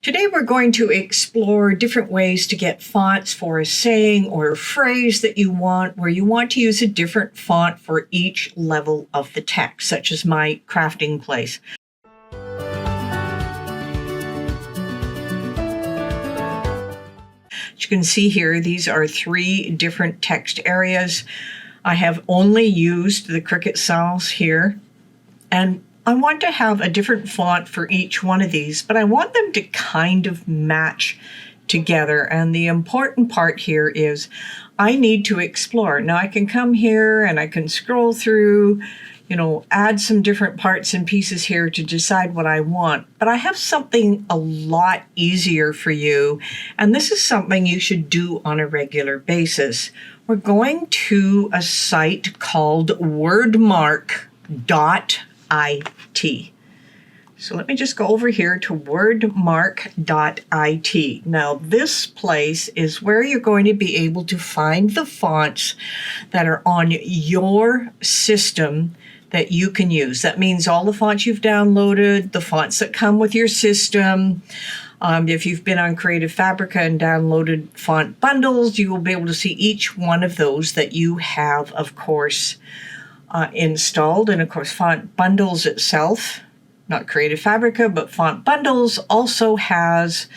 Today we're going to explore different ways to get fonts for a saying or a phrase that you want, where you want to use a different font for each level of the text, such as my crafting place. As you can see here, these are 3 different text areas. I have only used the Cricut cells here, and I want to have a different font for each one of these, but I want them to kind of match together. And the important part here is I need to explore. Now I can come here and I can scroll through, add some different parts and pieces here to decide what I want. But I have something a lot easier for you, and this is something you should do on a regular basis. We're going to a site called Wordmark.it. So let me just go over here to Wordmark.it. Now this place is where you're going to be able to find the fonts that are on your system that you can use. That means all the fonts you've downloaded, the fonts that come with your system. If you've been on Creative Fabrica and downloaded font bundles, you will be able to see each one of those that you have, of course, installed. And of course, Font Bundles itself, not Creative Fabrica, but Font Bundles also has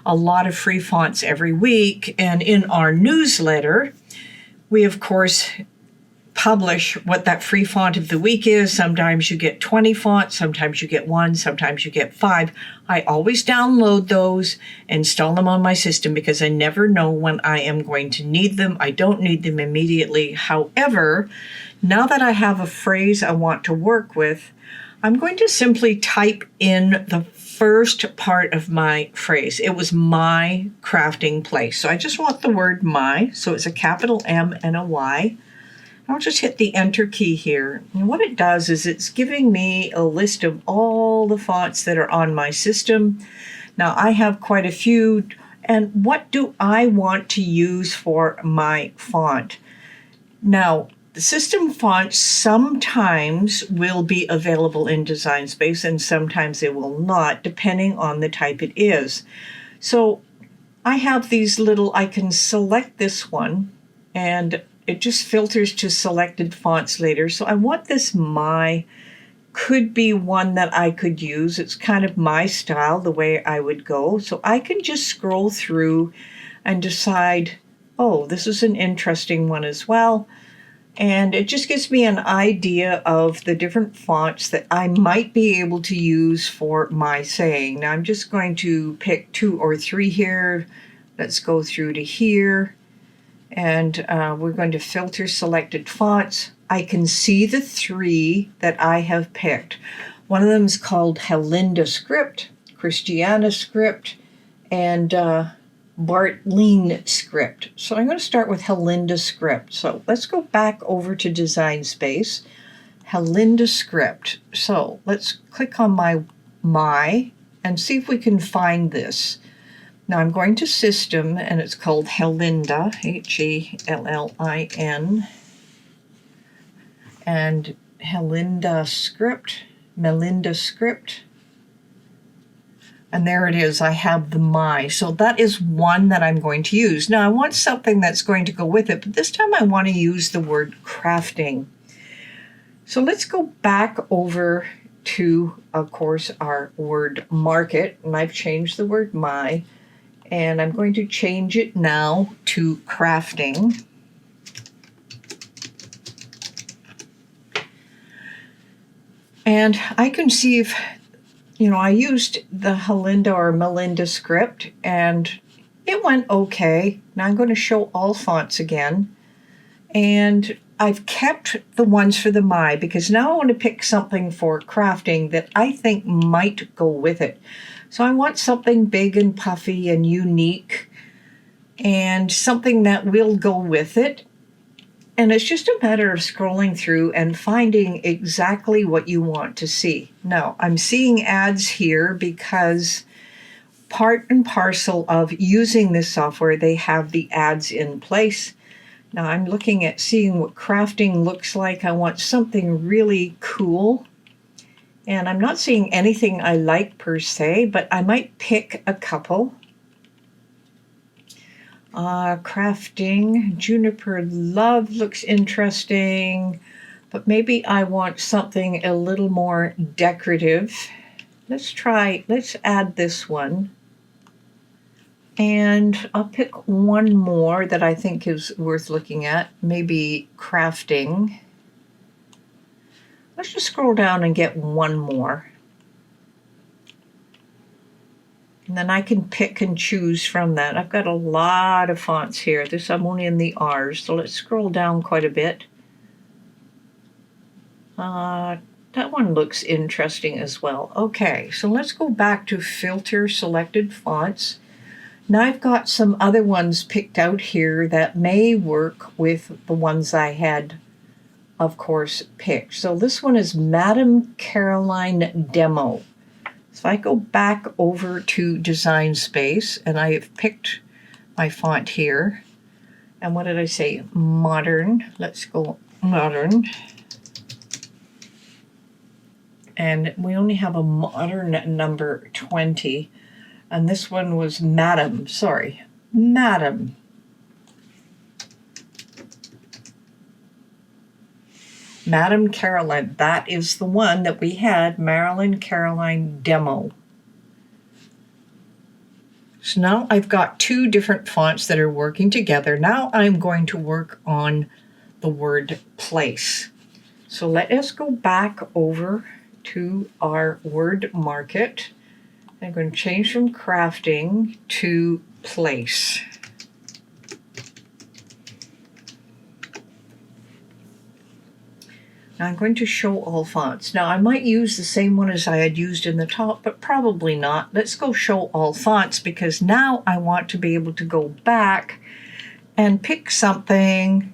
a lot of free fonts every week. And in our newsletter, we of course publish what that free font of the week is. Sometimes you get 20 fonts, sometimes you get 1, sometimes you get 5. I always download those, install them on my system, because I never know when I am going to need them. I don't need them immediately. However, now that I have a phrase I want to work with, I'm going to simply type in the first part of my phrase. It was my crafting place. So I just want the word my, so it's a capital M and a Y. I'll just hit the Enter key here. And what it does is it's giving me a list of all the fonts that are on my system. Now I have quite a few, and what do I want to use for my font? Now, the system fonts sometimes will be available in Design Space and sometimes they will not, depending on the type it is. So I have these I can select this one and it just filters to selected fonts later. So I want this my, could be one that I could use. It's kind of my style, the way I would go. So I can just scroll through and decide, oh, this is an interesting one as well. And it just gives me an idea of the different fonts that I might be able to use for my saying. Now I'm just going to pick 2 or 3 here. Let's go through to here. And we're going to filter selected fonts. I can see the 3 that I have picked. One of them is called Helinda Script, Christiana Script, and Bartleen Script. So I'm going to start with Helinda Script. So let's go back over to Design Space. Helinda Script. So let's click on my and see if we can find this. Now I'm going to System, and it's called Helinda, Hellin, and Helinda Script, Melinda Script. And there it is, I have the my. So that is one that I'm going to use. Now I want something that's going to go with it, but this time I want to use the word crafting. So let's go back over to, of course, our word market. And I've changed the word my, and I'm going to change it now to crafting. And I can see if, I used the Helinda or Melinda script and it went okay. Now I'm going to show all fonts again. And I've kept the ones for the my, because now I want to pick something for crafting that I think might go with it. So I want something big and puffy and unique and something that will go with it. And it's just a matter of scrolling through and finding exactly what you want to see. Now, I'm seeing ads here because part and parcel of using this software, they have the ads in place. Now, I'm looking at seeing what crafting looks like. I want something really cool. And I'm not seeing anything I like per se, but I might pick a couple. Crafting, Juniper Love looks interesting, but maybe I want something a little more decorative. Let's add this one. And I'll pick one more that I think is worth looking at, maybe crafting. Let's just scroll down and get one more. And then I can pick and choose from that. I've got a lot of fonts here. I'm only in the R's, so let's scroll down quite a bit. That one looks interesting as well. Okay, so let's go back to filter selected fonts. Now I've got some other ones picked out here that may work with the ones I had, of course, picked. So this one is Madame Caroline Demo. So I go back over to Design Space, and I have picked my font here. And what did I say? Modern. Let's go Modern. And we only have a Modern number 20. And this one was Madame. Madame. Madame Caroline. That is the one that we had, Marilyn Caroline Demo. So now I've got two different fonts that are working together. Now I'm going to work on the word place. So let us go back over to our Wordmark.it. I'm going to change from crafting to place. Now I'm going to show all fonts. Now I might use the same one as I had used in the top, but probably not. Let's go show all fonts, because now I want to be able to go back and pick something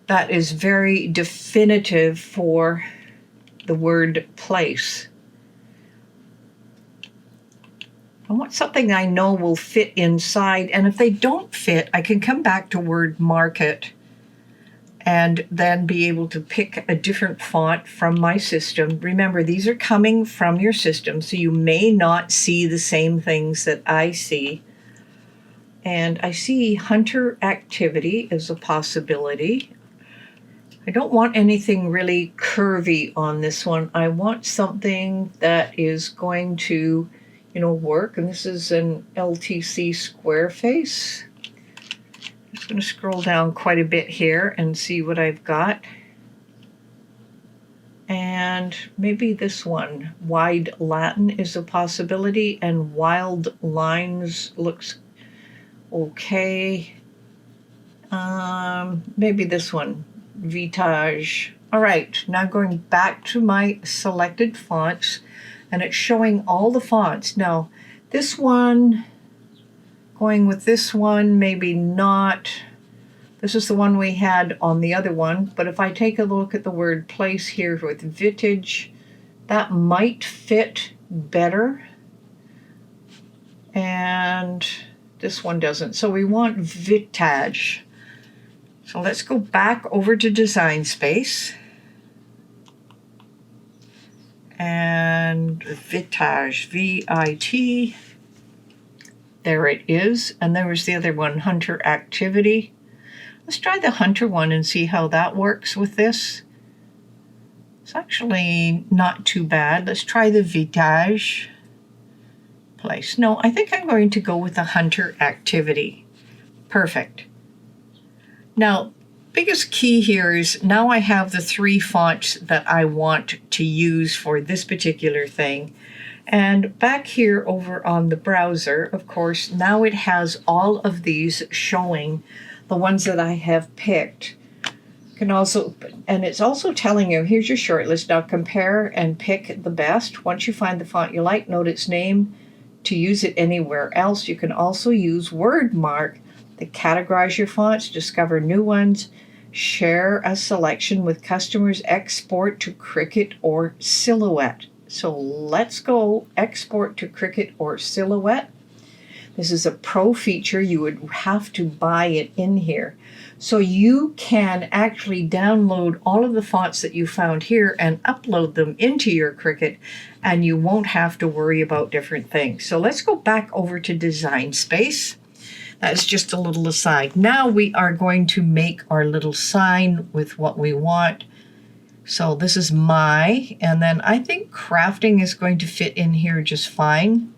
that is very definitive for the word place. I want something I know will fit inside, and if they don't fit, I can come back to Wordmark.it and then be able to pick a different font from my system. Remember, these are coming from your system, so you may not see the same things that I see. And I see Hunter Activity as a possibility. I don't want anything really curvy on this one. I want something that is going to work, and this is an LTC square face. I'm just going to scroll down quite a bit here and see what I've got. And maybe this one, Wide Latin, is a possibility, and Wild Lines looks okay. Maybe this one, Vitage. All right, now going back to my selected fonts, and it's showing all the fonts. Now, this one, going with this one, maybe not. This is the one we had on the other one, but if I take a look at the word place here with Vintage, that might fit better. And this one doesn't. So we want Vintage. So let's go back over to Design Space. And Vintage, V-I-T. There it is. And there was the other one, Hunter Activity. Let's try the Hunter one and see how that works with this. It's actually not too bad. Let's try the Vintage place. No, I think I'm going to go with the Hunter Activity. Perfect. Now, biggest key here is now I have the three fonts that I want to use for this particular thing. And back here over on the browser, of course, now it has all of these showing the ones that I have picked. Can also, and it's also telling you, here's your short list. Now compare and pick the best. Once you find the font you like, note its name to use it anywhere else. You can also use Wordmark to categorize your fonts, discover new ones, share a selection with customers, export to Cricut or Silhouette. So let's go export to Cricut or Silhouette. This is a pro feature. You would have to buy it in here. So you can actually download all of the fonts that you found here and upload them into your Cricut, and you won't have to worry about different things. So let's go back over to Design Space. That's just a little aside. Now we are going to make our little sign with what we want. So this is my, and then I think crafting is going to fit in here just fine.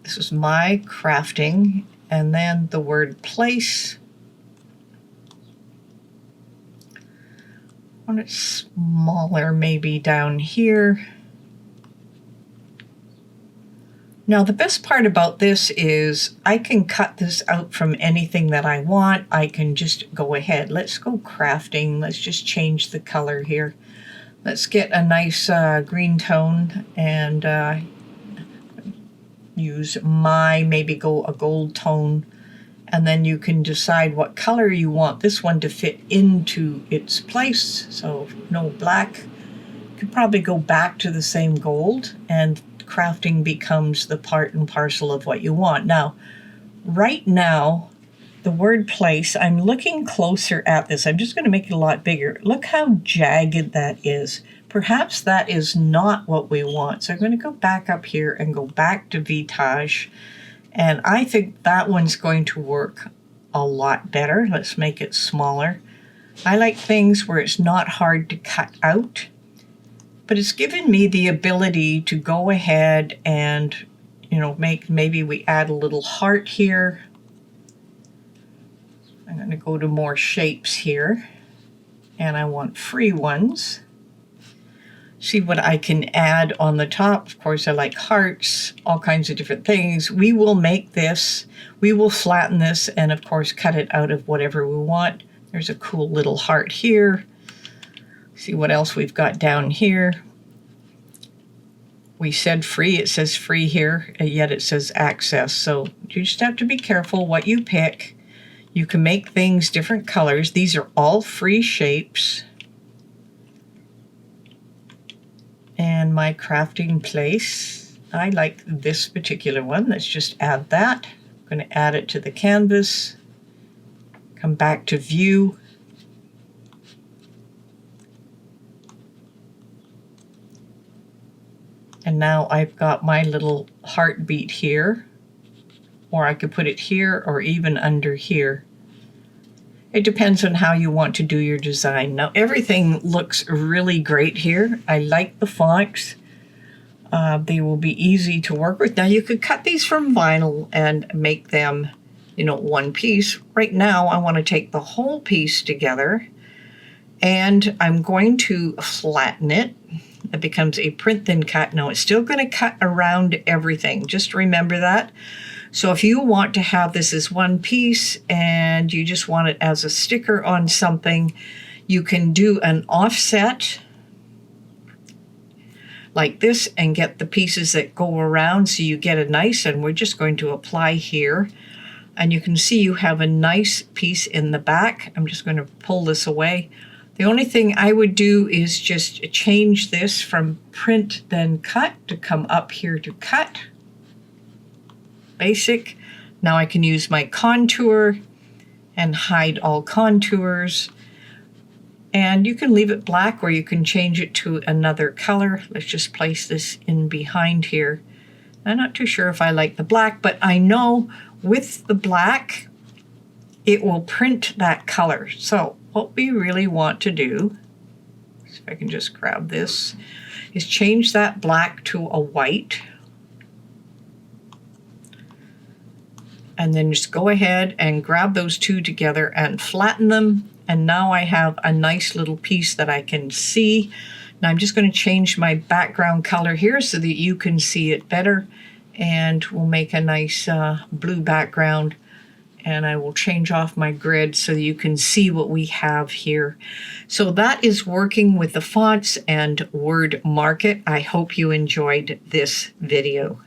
This is my crafting, and then the word place. I want it smaller, maybe down here. Now the best part about this is I can cut this out from anything that I want. I can just go ahead. Let's go crafting. Let's just change the color here. Let's get a nice green tone and use my, maybe go a gold tone, and then you can decide what color you want this one to fit into its place. So no black. You could probably go back to the same gold, and crafting becomes the part and parcel of what you want. Now, right now, the word place, I'm looking closer at this. I'm just going to make it a lot bigger. Look how jagged that is. Perhaps that is not what we want. So I'm going to go back up here and go back to Vitage. And I think that one's going to work a lot better. Let's make it smaller. I like things where it's not hard to cut out, but it's given me the ability to go ahead and, you know, maybe we add a little heart here. I'm going to go to more shapes here, and I want free ones. See what I can add on the top. Of course, I like hearts, all kinds of different things. We will make this, we will flatten this, and of course cut it out of whatever we want. There's a cool little heart here. See what else we've got down here. We said free, it says free here, and yet it says access. So you just have to be careful what you pick. You can make things different colors. These are all free shapes. And my crafting place, I like this particular one. Let's just add that. I'm going to add it to the canvas. Come back to view. And now I've got my little heartbeat here, or I could put it here or even under here. It depends on how you want to do your design. Now everything looks really great here. I like the fonts. They will be easy to work with. Now you could cut these from vinyl and make them, you know, one piece. Right now I want to take the whole piece together, and I'm going to flatten it. It becomes a print thin cut. Now it's still going to cut around everything. Just remember that. So if you want to have this as one piece and you just want it as a sticker on something, you can do an offset like this and get the pieces that go around so you get a nice, and we're just going to apply here. And you can see you have a nice piece in the back. I'm just going to pull this away. The only thing I would do is just change this from print then cut to come up here to cut. Basic. Now I can use my contour and hide all contours. And you can leave it black or you can change it to another color. Let's just place this in behind here. I'm not too sure if I like the black, but I know with the black, it will print that color. So what we really want to do, if I can just grab this, is change that black to a white. And then just go ahead and grab those two together and flatten them. And now I have a nice little piece that I can see. Now I'm just going to change my background color here so that you can see it better. And we'll make a nice blue background. And I will change off my grid so that you can see what we have here. So that is working with the fonts and Wordmark.it. I hope you enjoyed this video.